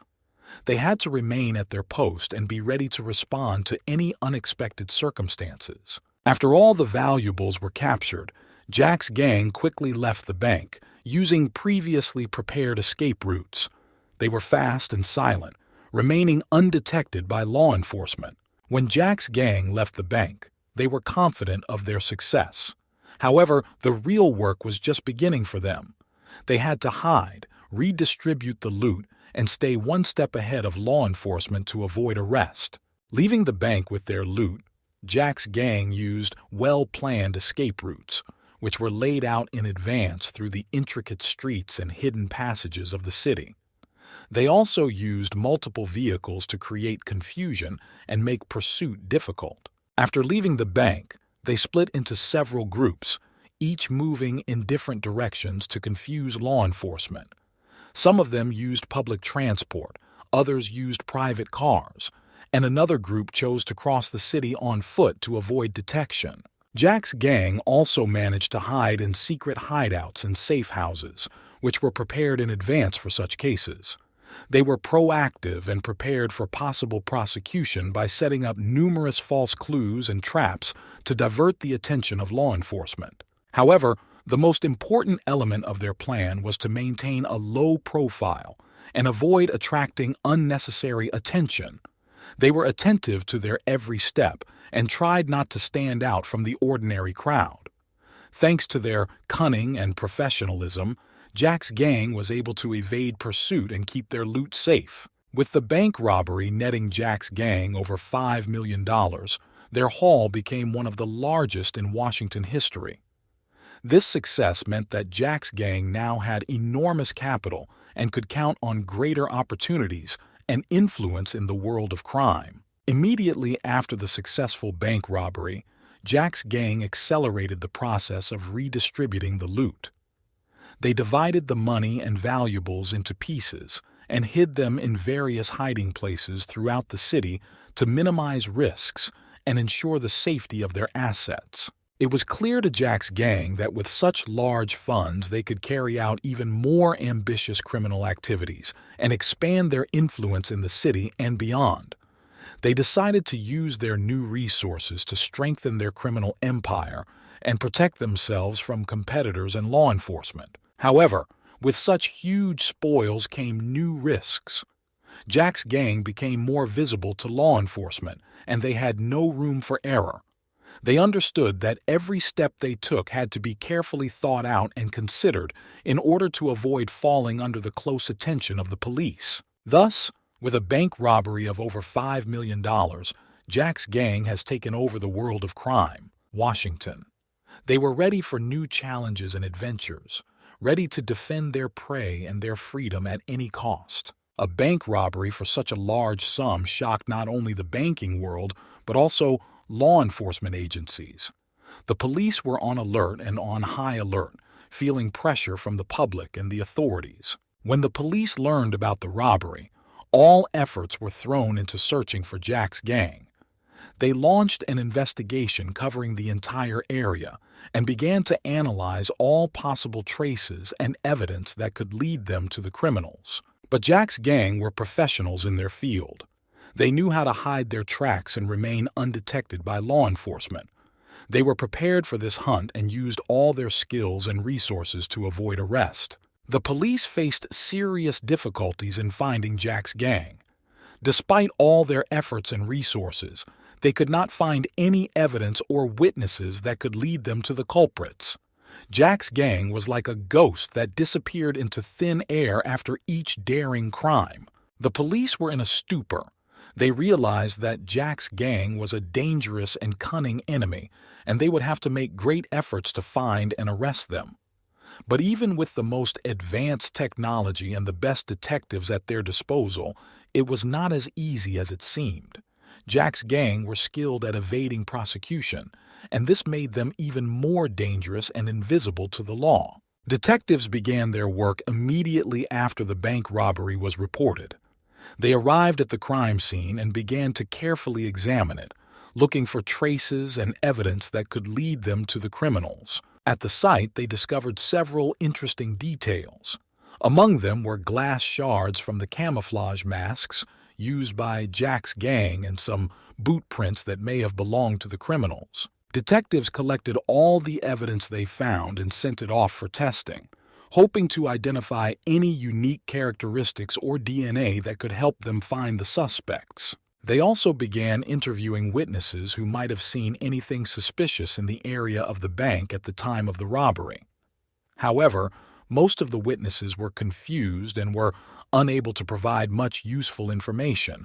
They had to remain at their post and be ready to respond to any unexpected circumstances. After all the valuables were captured, Jack's gang quickly left the bank, using previously prepared escape routes. They were fast and silent, remaining undetected by law enforcement. When Jack's gang left the bank, they were confident of their success. However, the real work was just beginning for them. They had to hide, redistribute the loot, and stay one step ahead of law enforcement to avoid arrest. Leaving the bank with their loot, Jack's gang used well-planned escape routes, which were laid out in advance through the intricate streets and hidden passages of the city. They also used multiple vehicles to create confusion and make pursuit difficult. After leaving the bank, they split into several groups, each moving in different directions to confuse law enforcement. Some of them used public transport, others used private cars, and another group chose to cross the city on foot to avoid detection. Jack's gang also managed to hide in secret hideouts and safe houses, which were prepared in advance for such cases. They were proactive and prepared for possible prosecution by setting up numerous false clues and traps to divert the attention of law enforcement. However, the most important element of their plan was to maintain a low profile and avoid attracting unnecessary attention. They were attentive to their every step and tried not to stand out from the ordinary crowd. Thanks to their cunning and professionalism, Jack's gang was able to evade pursuit and keep their loot safe. With the bank robbery netting Jack's gang over $5 million, their haul became one of the largest in Washington history. This success meant that Jack's gang now had enormous capital and could count on greater opportunities and influence in the world of crime. Immediately after the successful bank robbery, Jack's gang accelerated the process of redistributing the loot. They divided the money and valuables into pieces and hid them in various hiding places throughout the city to minimize risks and ensure the safety of their assets. It was clear to Jack's gang that with such large funds they could carry out even more ambitious criminal activities and expand their influence in the city and beyond. They decided to use their new resources to strengthen their criminal empire and protect themselves from competitors and law enforcement. However, with such huge spoils came new risks. Jack's gang became more visible to law enforcement, and they had no room for error. They understood that every step they took had to be carefully thought out and considered in order to avoid falling under the close attention of the police. Thus, with a bank robbery of over $5 million, Jack's gang has taken over the world of crime, Washington. They were ready for new challenges and adventures, ready to defend their prey and their freedom at any cost. A bank robbery for such a large sum shocked not only the banking world, but also law enforcement agencies. The police were on alert and on high alert, feeling pressure from the public and the authorities. When the police learned about the robbery, all efforts were thrown into searching for Jack's gang. They launched an investigation covering the entire area and began to analyze all possible traces and evidence that could lead them to the criminals. But Jack's gang were professionals in their field. They knew how to hide their tracks and remain undetected by law enforcement. They were prepared for this hunt and used all their skills and resources to avoid arrest. The police faced serious difficulties in finding Jack's gang. Despite all their efforts and resources, they could not find any evidence or witnesses that could lead them to the culprits. Jack's gang was like a ghost that disappeared into thin air after each daring crime. The police were in a stupor. They realized that Jack's gang was a dangerous and cunning enemy, and they would have to make great efforts to find and arrest them. But even with the most advanced technology and the best detectives at their disposal, it was not as easy as it seemed. Jack's gang were skilled at evading prosecution, and this made them even more dangerous and invisible to the law. Detectives began their work immediately after the bank robbery was reported. They arrived at the crime scene and began to carefully examine it, looking for traces and evidence that could lead them to the criminals. At the site, they discovered several interesting details. Among them were glass shards from the camouflage masks used by Jack's gang and some boot prints that may have belonged to the criminals. Detectives collected all the evidence they found and sent it off for testing, hoping to identify any unique characteristics or DNA that could help them find the suspects. They also began interviewing witnesses who might have seen anything suspicious in the area of the bank at the time of the robbery. However, most of the witnesses were confused and were unable to provide much useful information,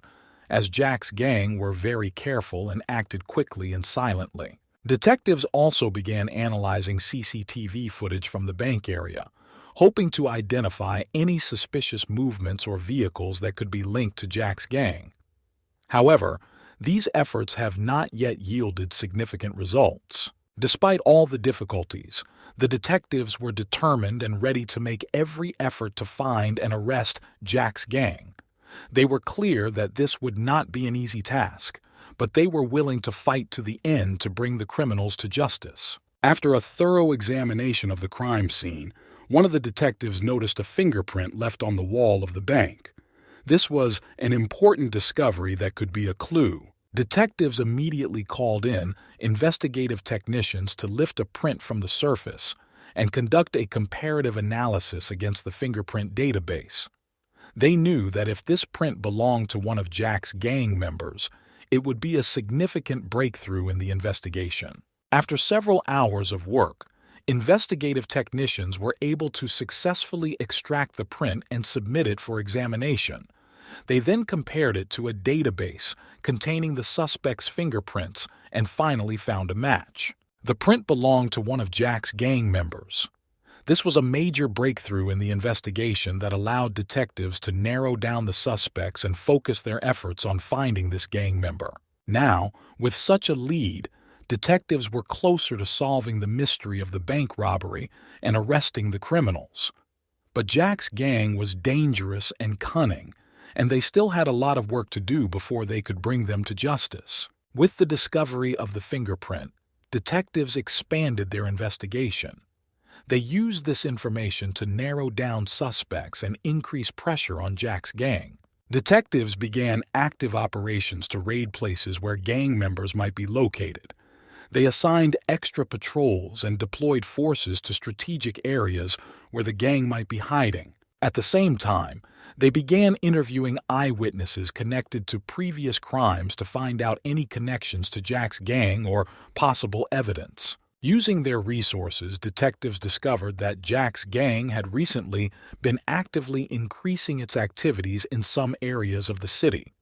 as Jack's gang were very careful and acted quickly and silently. Detectives also began analyzing CCTV footage from the bank area, hoping to identify any suspicious movements or vehicles that could be linked to Jack's gang. However, these efforts have not yet yielded significant results. Despite all the difficulties, the detectives were determined and ready to make every effort to find and arrest Jack's gang. They were clear that this would not be an easy task, but they were willing to fight to the end to bring the criminals to justice. After a thorough examination of the crime scene, one of the detectives noticed a fingerprint left on the wall of the bank. This was an important discovery that could be a clue. Detectives immediately called in investigative technicians to lift a print from the surface and conduct a comparative analysis against the fingerprint database. They knew that if this print belonged to one of Jack's gang members, it would be a significant breakthrough in the investigation. After several hours of work, investigative technicians were able to successfully extract the print and submit it for examination. They then compared it to a database containing the suspect's fingerprints and finally found a match. The print belonged to one of Jack's gang members. This was a major breakthrough in the investigation that allowed detectives to narrow down the suspects and focus their efforts on finding this gang member. Now, with such a lead, detectives were closer to solving the mystery of the bank robbery and arresting the criminals. But Jack's gang was dangerous and cunning, and they still had a lot of work to do before they could bring them to justice. With the discovery of the fingerprint, detectives expanded their investigation. They used this information to narrow down suspects and increase pressure on Jack's gang. Detectives began active operations to raid places where gang members might be located. They assigned extra patrols and deployed forces to strategic areas where the gang might be hiding. At the same time, they began interviewing eyewitnesses connected to previous crimes to find out any connections to Jack's gang or possible evidence. Using their resources, detectives discovered that Jack's gang had recently been actively increasing its activities in some areas of the city.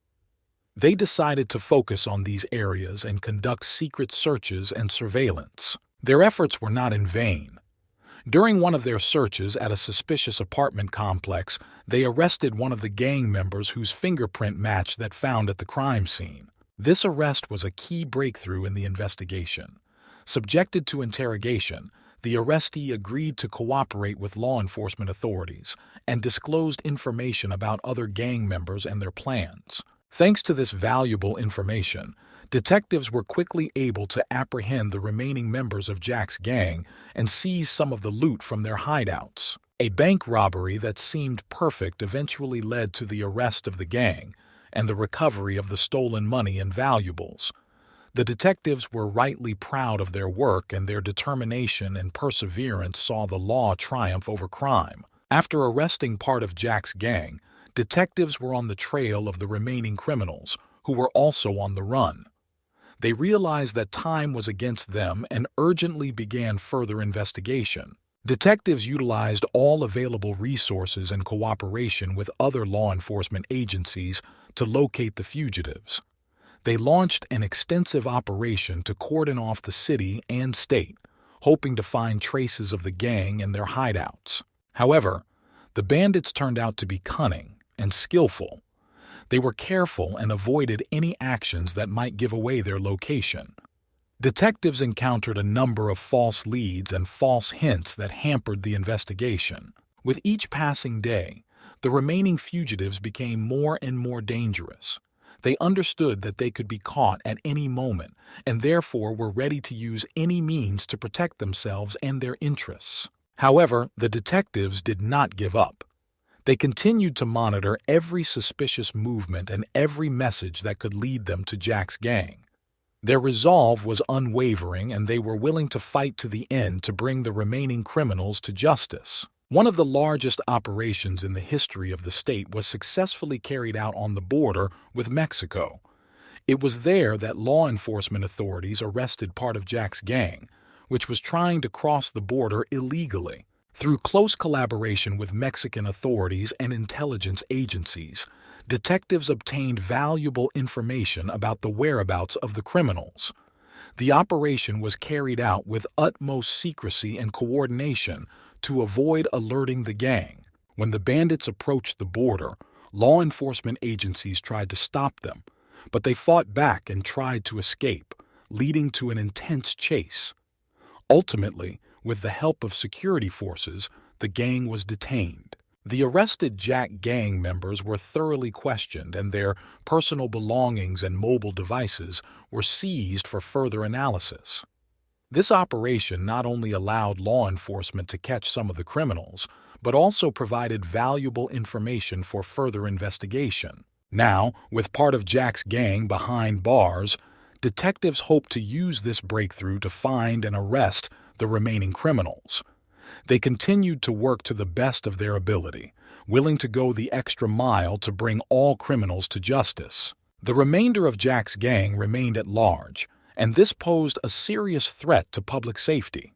They decided to focus on these areas and conduct secret searches and surveillance. Their efforts were not in vain. During one of their searches at a suspicious apartment complex, they arrested one of the gang members whose fingerprint matched that found at the crime scene. This arrest was a key breakthrough in the investigation. Subjected to interrogation, the arrestee agreed to cooperate with law enforcement authorities and disclosed information about other gang members and their plans. Thanks to this valuable information, detectives were quickly able to apprehend the remaining members of Jack's gang and seize some of the loot from their hideouts. A bank robbery that seemed perfect eventually led to the arrest of the gang and the recovery of the stolen money and valuables. The detectives were rightly proud of their work, and their determination and perseverance saw the law triumph over crime. After arresting part of Jack's gang, detectives were on the trail of the remaining criminals, who were also on the run. They realized that time was against them and urgently began further investigation. Detectives utilized all available resources and cooperation with other law enforcement agencies to locate the fugitives. They launched an extensive operation to cordon off the city and state, hoping to find traces of the gang and their hideouts. However, the bandits turned out to be cunning and skillful. They were careful and avoided any actions that might give away their location. Detectives encountered a number of false leads and false hints that hampered the investigation. With each passing day, the remaining fugitives became more and more dangerous. They understood that they could be caught at any moment and therefore were ready to use any means to protect themselves and their interests. However, the detectives did not give up. They continued to monitor every suspicious movement and every message that could lead them to Jack's gang. Their resolve was unwavering, and they were willing to fight to the end to bring the remaining criminals to justice. One of the largest operations in the history of the state was successfully carried out on the border with Mexico. It was there that law enforcement authorities arrested part of Jack's gang, which was trying to cross the border illegally. Through close collaboration with Mexican authorities and intelligence agencies, detectives obtained valuable information about the whereabouts of the criminals. The operation was carried out with utmost secrecy and coordination to avoid alerting the gang. When the bandits approached the border, law enforcement agencies tried to stop them, but they fought back and tried to escape, leading to an intense chase. Ultimately, with the help of security forces, the gang was detained. The arrested Jack gang members were thoroughly questioned and their personal belongings and mobile devices were seized for further analysis. This operation not only allowed law enforcement to catch some of the criminals, but also provided valuable information for further investigation. Now, with part of Jack's gang behind bars, detectives hope to use this breakthrough to find and arrest the remaining criminals. They continued to work to the best of their ability, willing to go the extra mile to bring all criminals to justice. The remainder of Jack's gang remained at large, and this posed a serious threat to public safety.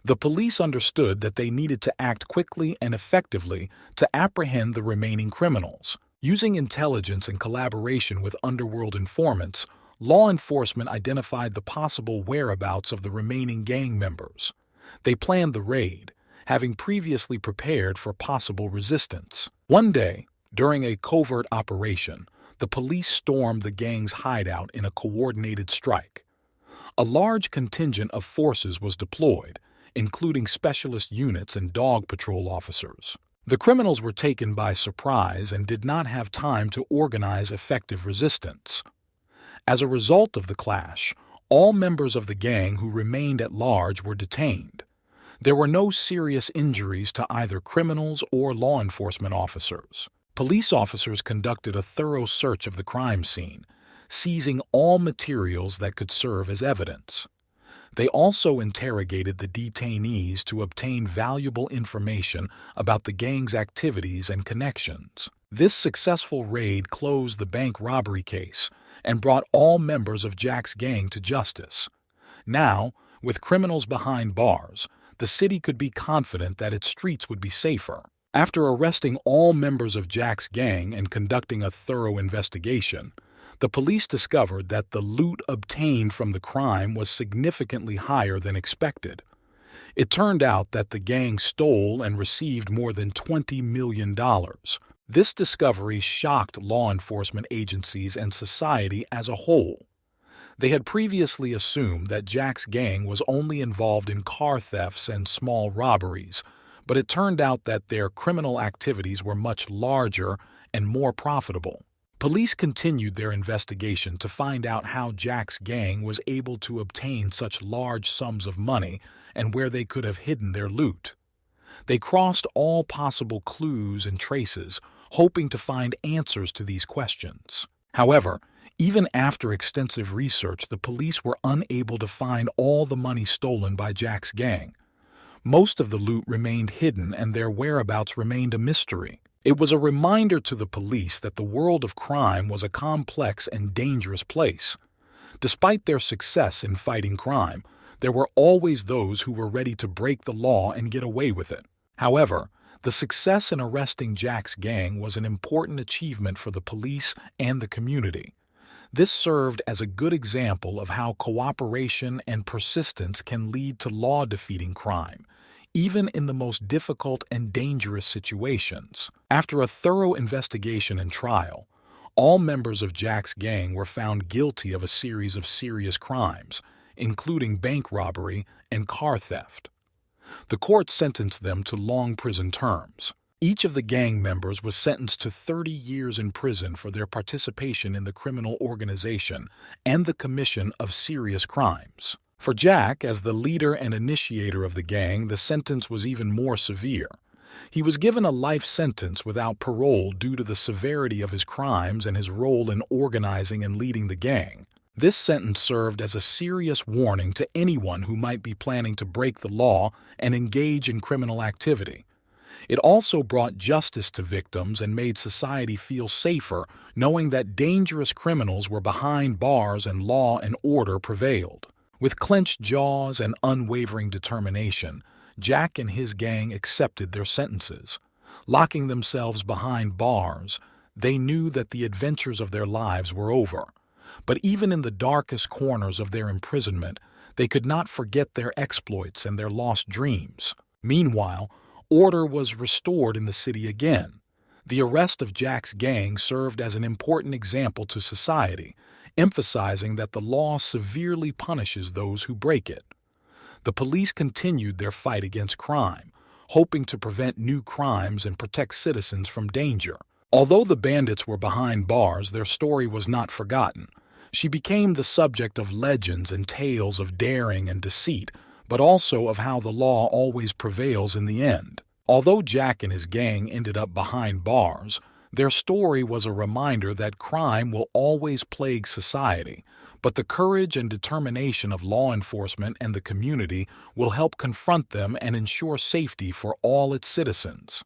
The police understood that they needed to act quickly and effectively to apprehend the remaining criminals. Using intelligence and collaboration with underworld informants, law enforcement identified the possible whereabouts of the remaining gang members. They planned the raid, having previously prepared for possible resistance. One day, during a covert operation, the police stormed the gang's hideout in a coordinated strike. A large contingent of forces was deployed, including specialist units and dog patrol officers. The criminals were taken by surprise and did not have time to organize effective resistance. As a result of the clash, all members of the gang who remained at large were detained. There were no serious injuries to either criminals or law enforcement officers. Police officers conducted a thorough search of the crime scene, seizing all materials that could serve as evidence. They also interrogated the detainees to obtain valuable information about the gang's activities and connections. This successful raid closed the bank robbery case and brought all members of Jack's gang to justice. Now, with criminals behind bars, the city could be confident that its streets would be safer. After arresting all members of Jack's gang and conducting a thorough investigation, the police discovered that the loot obtained from the crime was significantly higher than expected. It turned out that the gang stole and received more than $20 million. This discovery shocked law enforcement agencies and society as a whole. They had previously assumed that Jack's gang was only involved in car thefts and small robberies, but it turned out that their criminal activities were much larger and more profitable. Police continued their investigation to find out how Jack's gang was able to obtain such large sums of money and where they could have hidden their loot. They crossed all possible clues and traces, hoping to find answers to these questions. However, even after extensive research, the police were unable to find all the money stolen by Jack's gang. Most of the loot remained hidden and their whereabouts remained a mystery. It was a reminder to the police that the world of crime was a complex and dangerous place. Despite their success in fighting crime, there were always those who were ready to break the law and get away with it. However, the success in arresting Jack's gang was an important achievement for the police and the community. This served as a good example of how cooperation and persistence can lead to law-defeating crime, even in the most difficult and dangerous situations. After a thorough investigation and trial, all members of Jack's gang were found guilty of a series of serious crimes, including bank robbery and car theft. The court sentenced them to long prison terms. Each of the gang members was sentenced to 30 years in prison for their participation in the criminal organization and the commission of serious crimes. For Jack, as the leader and initiator of the gang, the sentence was even more severe. He was given a life sentence without parole due to the severity of his crimes and his role in organizing and leading the gang. This sentence served as a serious warning to anyone who might be planning to break the law and engage in criminal activity. It also brought justice to victims and made society feel safer, knowing that dangerous criminals were behind bars and law and order prevailed. With clenched jaws and unwavering determination, Jack and his gang accepted their sentences. Locking themselves behind bars, they knew that the adventures of their lives were over. But even in the darkest corners of their imprisonment, they could not forget their exploits and their lost dreams. Meanwhile, order was restored in the city again. The arrest of Jack's gang served as an important example to society, emphasizing that the law severely punishes those who break it. the police continued their fight against crime, hoping to prevent new crimes and protect citizens from danger. Although the bandits were behind bars, their story was not forgotten. She became the subject of legends and tales of daring and deceit, but also of how the law always prevails in the end. Although Jack and his gang ended up behind bars, their story was a reminder that crime will always plague society, but the courage and determination of law enforcement and the community will help confront them and ensure safety for all its citizens.